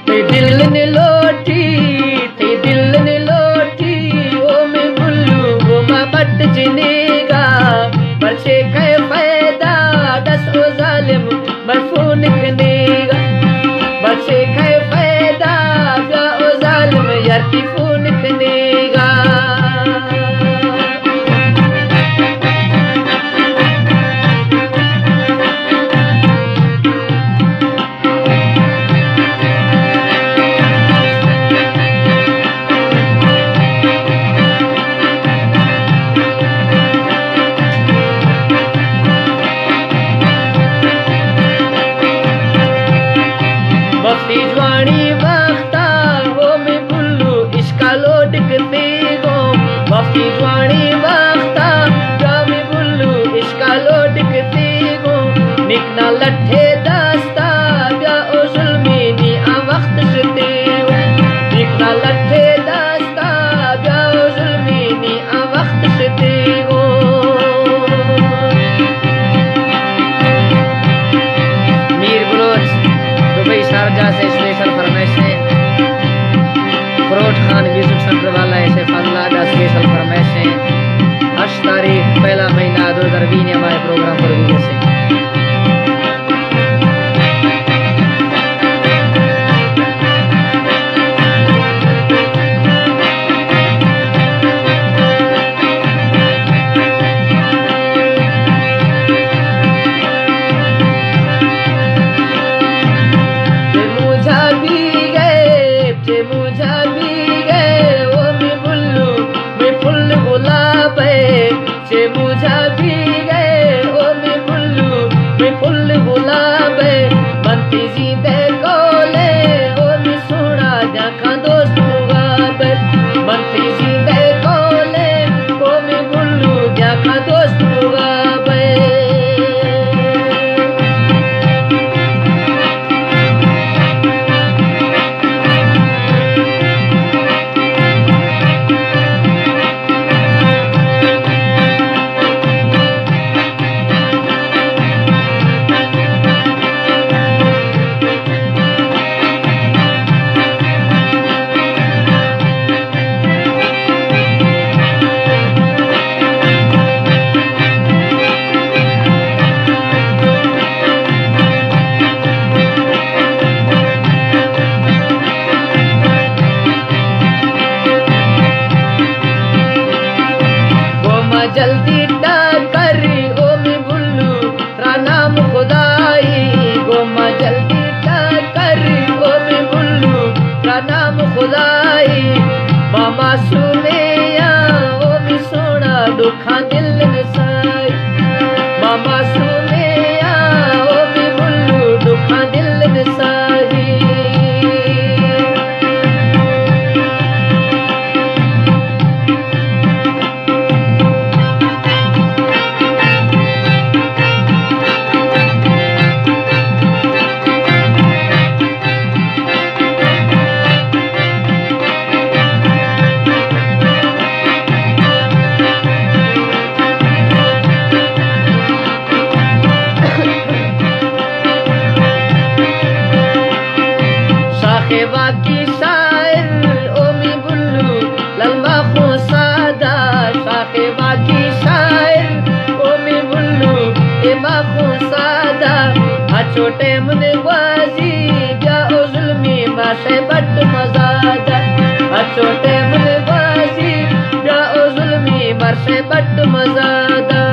ते दिल ने लोटी ओ मैं बुल्लू वो माँ बट जिनेगा बच्चे का फायदा दस ओ जालिम मरफून खनेगा बच्चे का फायदा जा ओ जालिम यार की फोन खनेगा बस्ती जवानी वक्ता हो मैं बुल्लू इसका लोड कतेगो बस्ती जवानी वक्ता जा मैं बुल्लू इसका लोड कतेगो निकना लट्ठे दास्ता जा ओ जुल्मी नी आ वक्त सतेगो निकना लट्ठे दास्ता जा ओ जुल्मी नी आ वक्त सतेगो मीर बलोच दुबई शारजा से स्पेशल फरमाइश है फरोट खान म्यूजिक सेंटर वाला ऐसे फजला का स्पेशल फरमाइश है 8 तारीख पहला महीना 2020 हमारे प्रोग्राम पर भी से जल्दी कर ओ मैं बुल्लू तेरा नाम खुदाई गोमा जल्दी कर ओ मैं बुल्लू तेरा नाम खुदाई मामा सुमेया ओ मैं सोना दुखा दिल नसाई मामा सुमेया ओ मैं बुल्लू दुखा दिल नसाई बाकी शायर ओ मी बुल्लू ललमा को सादा शाखे बाकी शायर ओ मी बुल्लू एमा को सादा आ छोटे मुने वाजी जा ओ जुल्मी माशे बट मजादा आ छोटे मुने वाजी जा ओ जुल्मी माशे बट मजादा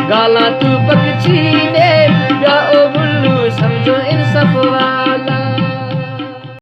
गाला तू पक्षी ने